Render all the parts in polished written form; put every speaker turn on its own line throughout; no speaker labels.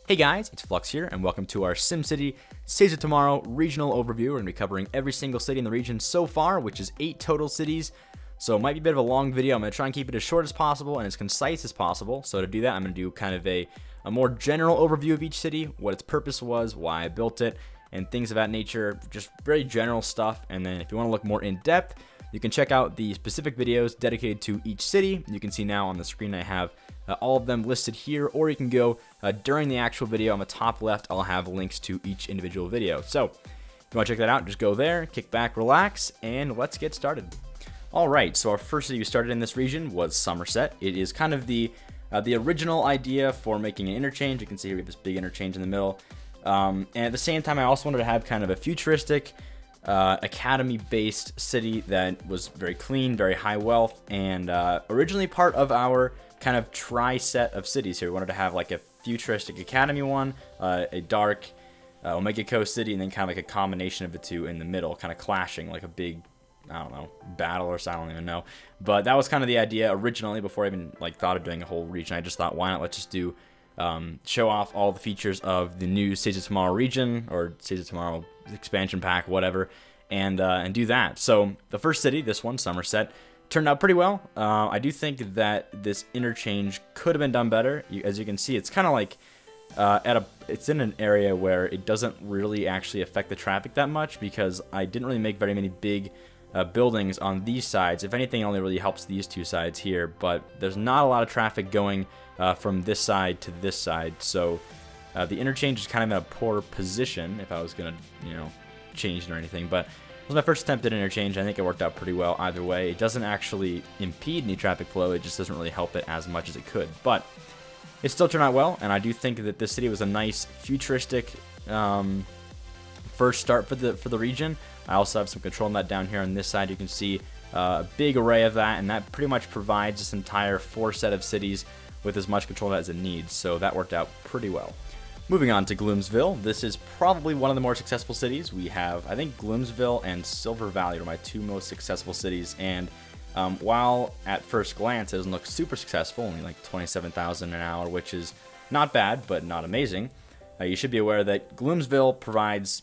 Hey guys, it's Flux here, and welcome to our SimCity Cities of Tomorrow regional overview. We're going to be covering every single city in the region so far, which is 8 total cities. So it might be a bit of a long video. I'm going to try and keep it as short as possible and as concise as possible. So to do that, I'm going to do kind of a more general overview of each city, what its purpose was, why I built it, and things of that nature, just very general stuff. And then if you want to look more in depth, you can check out the specific videos dedicated to each city. You can see now on the screen I have all of them listed here, or you can go during the actual video on the top left. I'll have links to each individual video. So if you want to check that out, just go there, kick back, relax, and let's get started. All right, so our first city we started in this region was Somerset. It is kind of the original idea for making an interchange. You can see here we have this big interchange in the middle. And at the same time, I also wanted to have kind of a futuristic, academy-based city that was very clean, very high wealth, and originally part of our kind of tri-set of cities here. We wanted to have like a futuristic academy one, a dark Omega city, and then kind of like a combination of the two in the middle, kind of clashing like a big, I don't know, battle or something, I don't even know. But that was kind of the idea originally before I even like thought of doing a whole region. I just thought, why not let's just do show off all the features of the new Cities of Tomorrow region, or Cities of Tomorrow expansion pack, whatever, and do that. So the first city, this one, Somerset, turned out pretty well. I do think that this interchange could have been done better. As you can see, it's kind of like it's in an area where it doesn't really actually affect the traffic that much, because I didn't really make very many big buildings on these sides. If anything, it only really helps these two sides here, but there's not a lot of traffic going from this side to this side, so the interchange is kind of in a poor position if I was gonna, change it or anything. But it was my first attempt at interchange. I think it worked out pretty well either way. It doesn't actually impede any traffic flow. It just doesn't really help it as much as it could. But it still turned out well, and I do think that this city was a nice futuristic first start for the region. I also have some control on that down here on this side. You can see a big array of that, and that pretty much provides this entire 4 set of cities with as much control as it needs. So that worked out pretty well. Moving on to Gloomsville. This is probably one of the more successful cities. We have, I think, Gloomsville and Silver Valley are my 2 most successful cities, and while at first glance it doesn't look super successful, only like 27,000 an hour, which is not bad, but not amazing, you should be aware that Gloomsville provides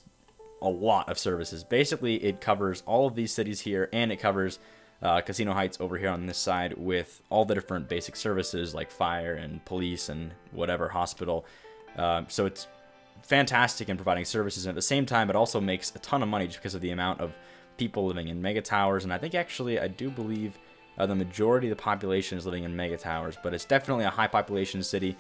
a lot of services. Basically, it covers all of these cities here, and it covers Casino Heights over here on this side with all the different basic services like fire and police and whatever, hospital. So it's fantastic in providing services, and at the same time it also makes a ton of money just because of the amount of people living in mega towers. And I think actually I do believe the majority of the population is living in mega towers, but it's definitely a high population city,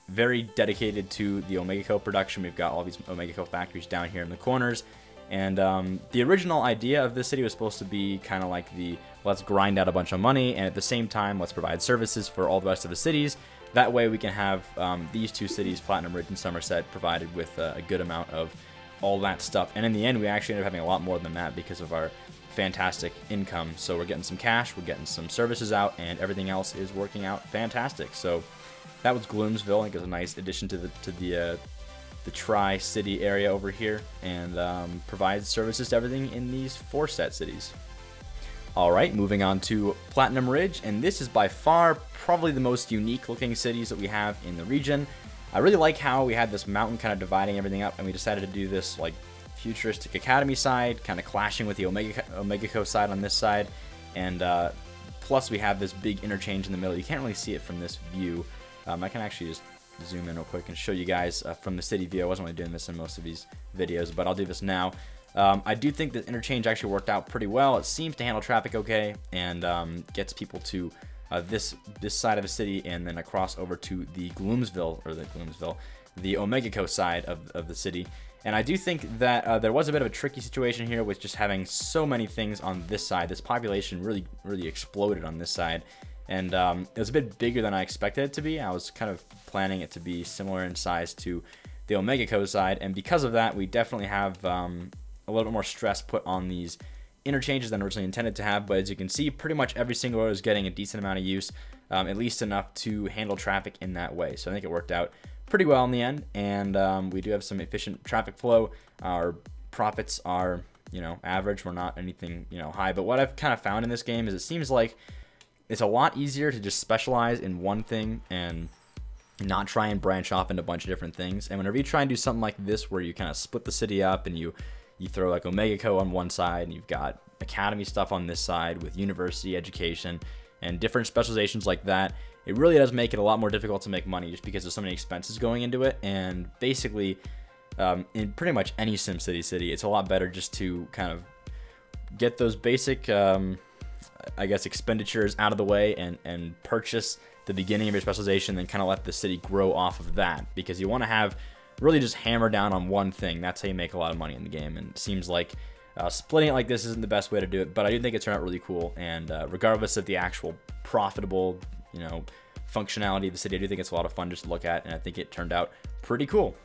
very dedicated to the Omega production. We've got all these Omega factories down here in the corners, and the original idea of this city was supposed to be kind of like the let's grind out a bunch of money, and at the same time let's provide services for all the rest of the cities. That way we can have these 2 cities, Platinum Ridge and Somerset, provided with a good amount of all that stuff. And in the end, we actually ended up having a lot more than that because of our fantastic income. So we're getting some cash, we're getting some services out, and everything else is working out fantastic. So that was Gloomsville. I think it was a nice addition to the Tri-City area over here, and provides services to everything in these 4 set cities. Alright, moving on to Platinum Ridge, and this is by far probably the most unique looking cities that we have in the region. I really like how we had this mountain kind of dividing everything up, and we decided to do this like futuristic academy side, kind of clashing with the Omega side on this side, and plus we have this big interchange in the middle. You can't really see it from this view. I can actually just zoom in real quick and show you guys from the city view. I wasn't really doing this in most of these videos, but I'll do this now. I do think the interchange actually worked out pretty well. It seems to handle traffic okay, and gets people to this side of the city, and then across over to the the Omega side of the city. And I do think that there was a bit of a tricky situation here with just having so many things on this side. This population really exploded on this side, and it was a bit bigger than I expected it to be. I was kind of planning it to be similar in size to the Omega side, and because of that, we definitely have a little bit more stress put on these interchanges than originally intended to have. But as you can see, pretty much every single road is getting a decent amount of use, at least enough to handle traffic in that way. So I think it worked out pretty well in the end, and we do have some efficient traffic flow. Our profits are, average. We're not anything, high. But what I've kind of found in this game is it seems like it's a lot easier to just specialize in one thing and not try and branch off into a bunch of different things. And whenever you try and do something like this, where you kind of split the city up and you throw like Omega on one side, and you've got academy stuff on this side with university education and different specializations like that, it really does make it a lot more difficult to make money just because there's so many expenses going into it. And basically, in pretty much any SimCity city, it's a lot better just to kind of get those basic, I guess, expenditures out of the way and purchase the beginning of your specialization, then kind of let the city grow off of that, because you want to have really just hammer down on one thing. That's how you make a lot of money in the game. And it seems like splitting it like this isn't the best way to do it, but I do think it turned out really cool. And regardless of the actual profitable, functionality of the city, I do think it's a lot of fun just to look at, and I think it turned out pretty cool.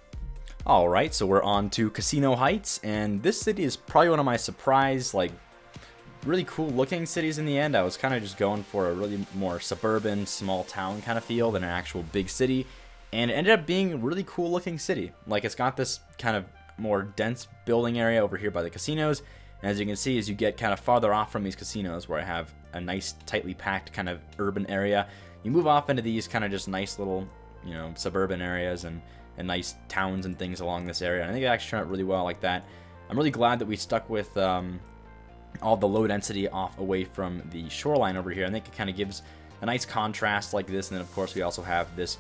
All right, so we're on to Casino Heights, and this city is probably one of my surprise, like, really cool looking cities in the end. I was kind of just going for a really more suburban, small town kind of feel than an actual big city, and it ended up being a really cool looking city. Like, it's got this kind of more dense building area over here by the casinos, and as you can see, as you get kind of farther off from these casinos, where I have a nice tightly packed kind of urban area, you move off into these kind of just nice little, suburban areas and nice towns and things along this area. And I think it actually turned out really well like that. I'm really glad that we stuck with all the low density off away from the shoreline over here. I think it kind of gives a nice contrast like this. And then of course we also have this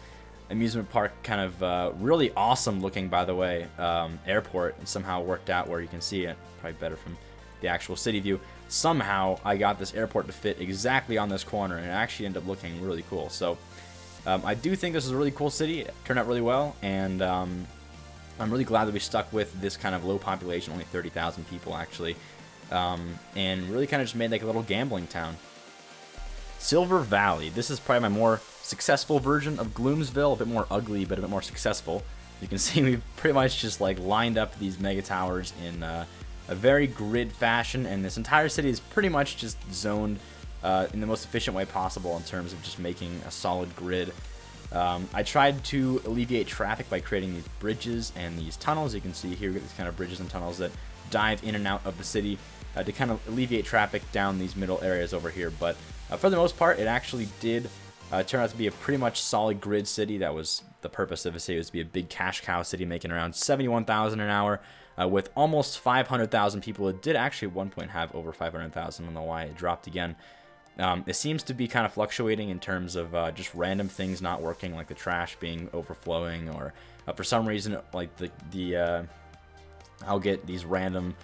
amusement park kind of really awesome looking, by the way, airport. And somehow worked out where you can see it probably better from the actual city view. Somehow I got this airport to fit exactly on this corner, and it actually ended up looking really cool. So I do think this is a really cool city. It turned out really well, and I'm really glad that we stuck with this kind of low population, only 30,000 people actually, and really kind of just made like a little gambling town. Silver Valley. This is probably my more successful version of Gloomsville, a bit more ugly, but a bit more successful. You can see we've pretty much just like lined up these mega towers in a very grid fashion, and this entire city is pretty much just zoned in the most efficient way possible in terms of just making a solid grid. I tried to alleviate traffic by creating these bridges and these tunnels. You can see here we get these kind of bridges and tunnels that dive in and out of the city to kind of alleviate traffic down these middle areas over here. But for the most part, it actually did turn out to be a pretty much solid grid city. That was the purpose of the city, was to be a big cash cow city making around 71,000 an hour. With almost 500,000 people. It did actually at one point have over 500,000. I don't know why it dropped again. It seems to be kind of fluctuating in terms of just random things not working, like the trash being overflowing, or for some reason, like I'll get these random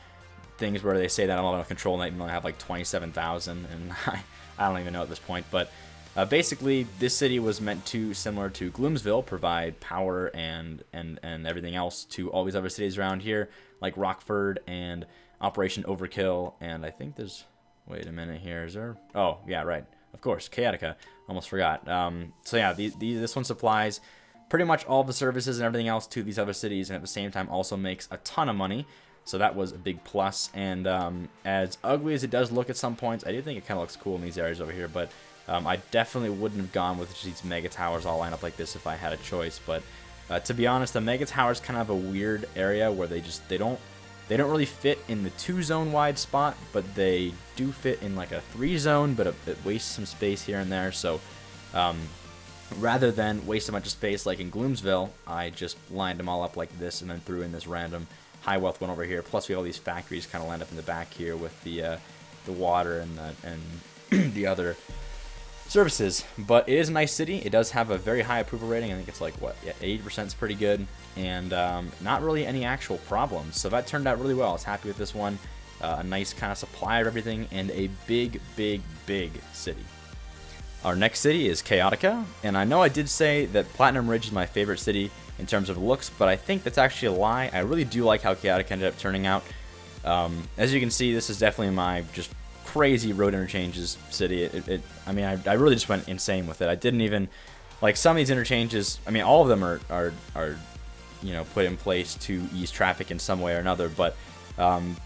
things where they say that I'm on a control night and I have like 27,000, and I don't even know at this point. But basically, this city was meant to, similar to Gloomsville, provide power and everything else to all these other cities around here, like Rockford and Operation Overkill, and I think there's, wait a minute here, is there? Oh, yeah, right. Of course, Chaotica. Almost forgot. So yeah, this one supplies pretty much all the services and everything else to these other cities, and at the same time also makes a ton of money. So that was a big plus. And as ugly as it does look at some points, I do think it kind of looks cool in these areas over here. But I definitely wouldn't have gone with these mega towers all lined up like this if I had a choice. But to be honest, the mega towers kind of have a weird area where they don't really fit in the 2-zone wide spot, but they do fit in like a 3-zone, but it wastes some space here and there. So rather than waste a bunch of space like in Gloomsville, I just lined them all up like this and then threw in this random high wealth one over here. Plus we have all these factories kind of lined up in the back here with the water and the other services. But it is a nice city. It does have a very high approval rating. I think it's like, what, yeah, 80% is pretty good, and not really any actual problems. So that turned out really well. I was happy with this one. A nice kind of supply of everything, and a big, big, big city. Our next city is Chaotica, and I know I did say that Platinum Ridge is my favorite city in terms of looks, but I think that's actually a lie. I really do like how Chaotica ended up turning out. As you can see, this is definitely my just crazy road interchanges city. I mean, I really just went insane with it. I didn't even, like, some of these interchanges, I mean, all of them are put in place to ease traffic in some way or another, but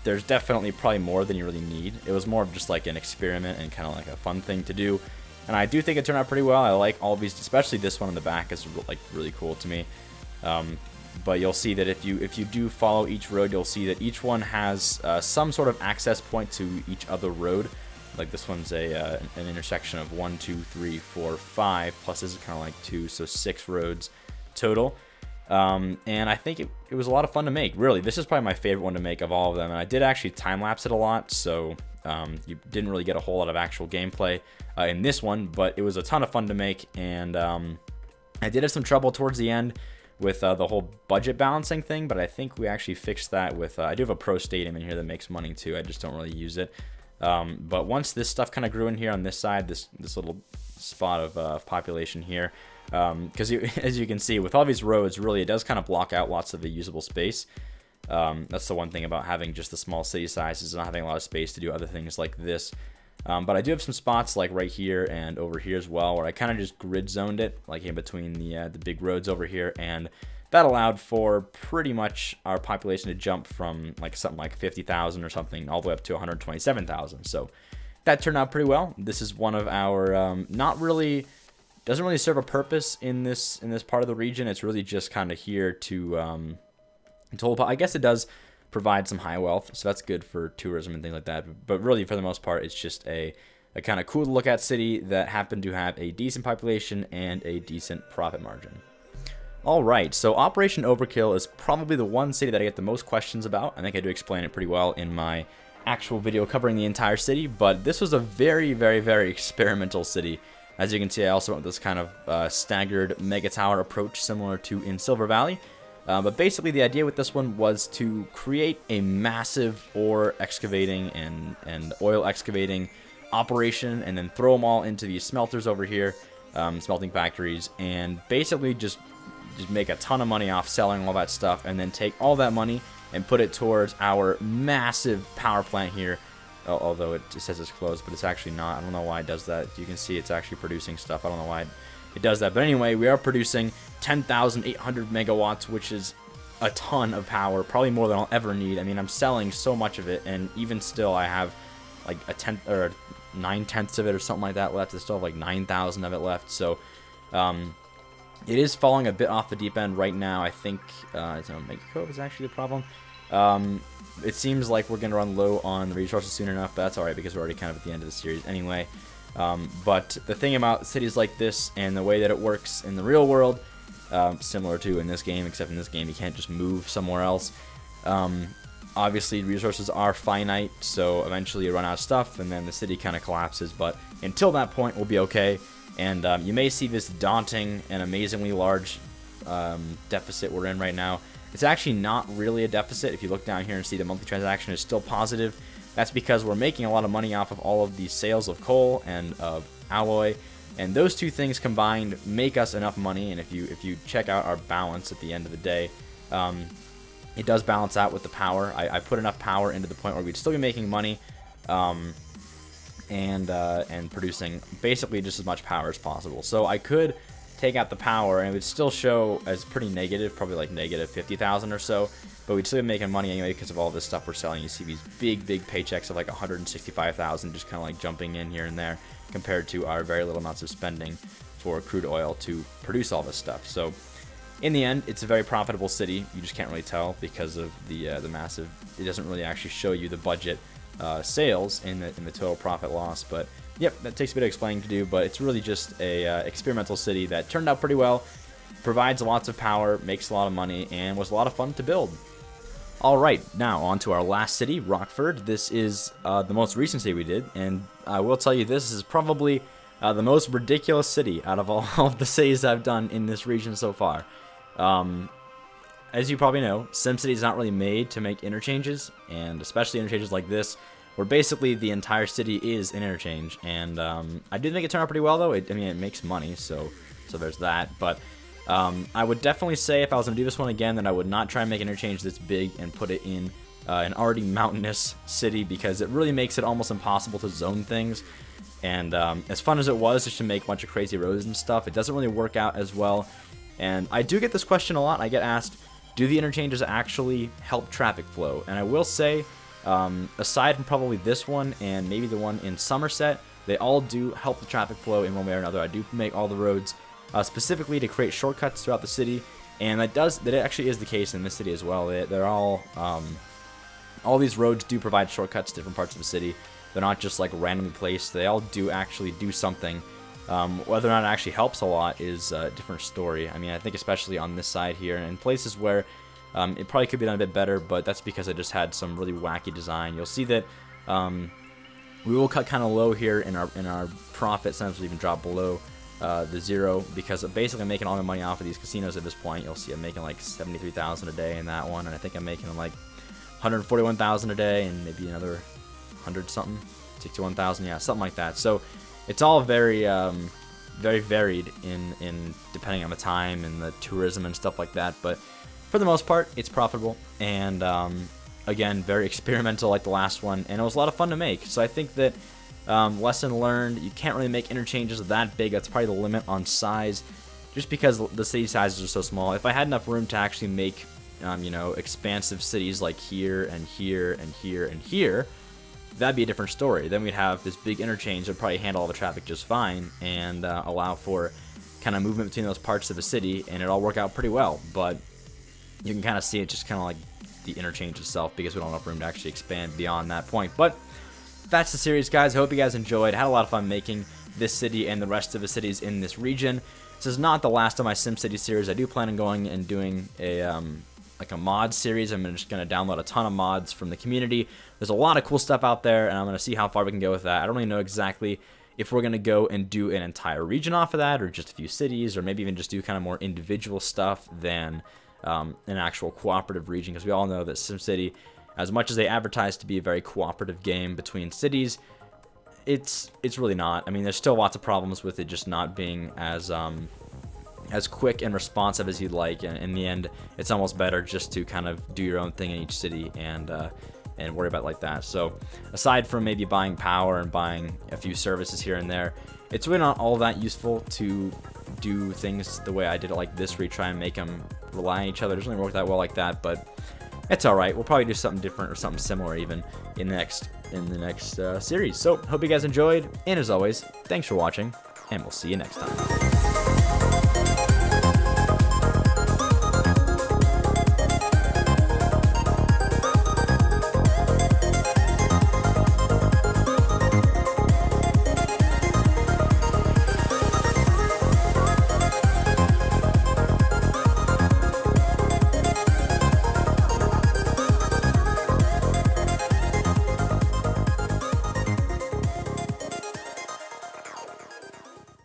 there's definitely probably more than you really need. It was more of just like an experiment and kind of like a fun thing to do, and I do think it turned out pretty well. I like all of these, especially this one in the back is like really cool to me. But you'll see that if you do follow each road, you'll see that each one has some sort of access point to each other road. Like this one's an intersection of 1, 2, 3, 4, 5, plus this is kind of like 2, so 6 roads total. And I think it was a lot of fun to make. Really, this is probably my favorite one to make of all of them. And I did actually time-lapse it a lot, so you didn't really get a whole lot of actual gameplay in this one, but it was a ton of fun to make. And I did have some trouble towards the end with the whole budget balancing thing, but I think we actually fixed that with... I do have a pro stadium in here that makes money too. I just don't really use it. But once this stuff kind of grew in here on this side, this little spot of population here, because as you can see, with all these roads, really, it does kind of block out lots of the usable space. That's the one thing about having just the small city size, is not having a lot of space to do other things like this. But I do have some spots like right here and over here as well, where I kind of just grid zoned it, like in between the big roads over here, and that allowed for pretty much our population to jump from like something like 50,000 or something all the way up to 127,000. So that turned out pretty well. This is one of our doesn't really serve a purpose in this part of the region. It's really just kind of here to I guess it does provide some high wealth, so that's good for tourism and things like that. But really, for the most part, it's just a kind of cool to look at city that happened to have a decent population and a decent profit margin. Alright, so Operation Overkill is probably the one city that I get the most questions about. I think I do explain it pretty well in my actual video covering the entire city, but this was a very, very, very experimental city. As you can see, I also went with this kind of staggered mega tower approach similar to in Silver Valley. But basically the idea with this one was to create a massive ore excavating and oil excavating operation, and then throw them all into these smelters over here, smelting factories, and basically just make a ton of money off selling all that stuff, and then take all that money and put it towards our massive power plant here. Although it says it's closed, but it's actually not. I don't know why it does that. You can see it's actually producing stuff. I don't know why it does that. But anyway, we are producing 10,800 megawatts, which is a ton of power, probably more than I'll ever need. I mean, I'm selling so much of it, and even still I have like a tenth or 9/10 of it or something like that left. I still have like 9,000 of it left. So it is falling a bit off the deep end right now. I think Ekho is actually the problem. It seems like we're going to run low on the resources soon enough, but that's alright because we're already kind of at the end of the series anyway. But the thing about cities like this and the way that it works in the real world, similar to in this game, except in this game you can't just move somewhere else. Obviously resources are finite, so eventually you run out of stuff and then the city kind of collapses, but until that point we'll be okay. And you may see this daunting and amazingly large deficit we're in right now. It's actually not really a deficit. If you look down here and see the monthly transaction is still positive, that's because we're making a lot of money off of all of these sales of coal and of alloy, and those two things combined make us enough money. And if you check out our balance at the end of the day, it does balance out with the power. I put enough power into the point where we'd still be making money and producing basically just as much power as possible. So I could take out the power and it would still show as pretty negative, probably like negative 50,000 or so, but we'd still be making money anyway because of all this stuff we're selling. You see these big paychecks of like 165,000 just kind of like jumping in here and there compared to our very little amounts of spending for crude oil to produce all this stuff. So in the end, it's a very profitable city. You just can't really tell because of the massive, it doesn't really actually show you the budget sales in the total profit loss. But yep, that takes a bit of explaining to do, but it's really just a experimental city that turned out pretty well, provides lots of power, makes a lot of money, and was a lot of fun to build. Alright, now on to our last city, Rockford. This is the most recent city we did, and I will tell you this is probably the most ridiculous city out of all of the cities I've done in this region so far. As you probably know, SimCity is not really made to make interchanges, and especially interchanges like this, where basically the entire city is an interchange. And I did think it turned out pretty well, though. I mean, it makes money, so there's that. But I would definitely say if I was going to do this one again, that I would not try and make an interchange this big and put it in an already mountainous city, because it really makes it almost impossible to zone things. And as fun as it was just to make a bunch of crazy roads and stuff, it doesn't really work out as well. And I do get this question a lot. I get asked, do the interchanges actually help traffic flow? And I will say, aside from probably this one and maybe the one in Somerset, they all do help the traffic flow in one way or another. I do make all the roads specifically to create shortcuts throughout the city, and that actually is the case in this city as well. They're all these roads do provide shortcuts to different parts of the city, They're not just like randomly placed. They all do actually do something. Whether or not it actually helps a lot is a different story. I mean, I think especially on this side here, and places where it probably could be done a bit better, but that's because I just had some really wacky design. You'll see that we will cut kind of low here in our profit. Sometimes we'll even drop below the 0, because basically I'm making all my money off of these casinos at this point. You'll see I'm making like 73,000 a day in that one, and I think I'm making like 141,000 a day, and maybe another 100 something, 61,000, yeah, something like that. So it's all very very varied in depending on the time and the tourism and stuff like that, but for the most part it's profitable, and again, very experimental like the last one, and it was a lot of fun to make. So I think that lesson learned, you can't really make interchanges that big. That's probably the limit on size, just because the city sizes are so small. If I had enough room to actually make you know, expansive cities like here and here and here and here, that'd be a different story. Then we'd have this big interchange that would probably handle all the traffic just fine, and allow for kind of movement between those parts of the city, and it all work out pretty well. But you can kind of see it just kind of like the interchange itself, because we don't have enough room to actually expand beyond that point. But that's the series, guys. I hope you guys enjoyed. I had a lot of fun making this city and the rest of the cities in this region. This is not the last of my SimCity series. I do plan on going and doing a like a mod series. I'm just going to download a ton of mods from the community. There's a lot of cool stuff out there, and I'm going to see how far we can go with that. I don't really know exactly if we're going to go and do an entire region off of that, or just a few cities, or maybe even just do kind of more individual stuff than an actual cooperative region, because we all know that SimCity, as much as they advertise to be a very cooperative game between cities, it's really not. I mean, there's still lots of problems with it just not being as quick and responsive as you'd like, and in the end, it's almost better just to kind of do your own thing in each city and worry about it like that. So aside from maybe buying power and buying a few services here and there, it's really not all that useful to do things the way I did it like this, where you try and make them rely on each other. It doesn't really work that well like that, but it's alright. We'll probably do something different or something similar even in the next series. So hope you guys enjoyed, and as always, thanks for watching, and we'll see you next time.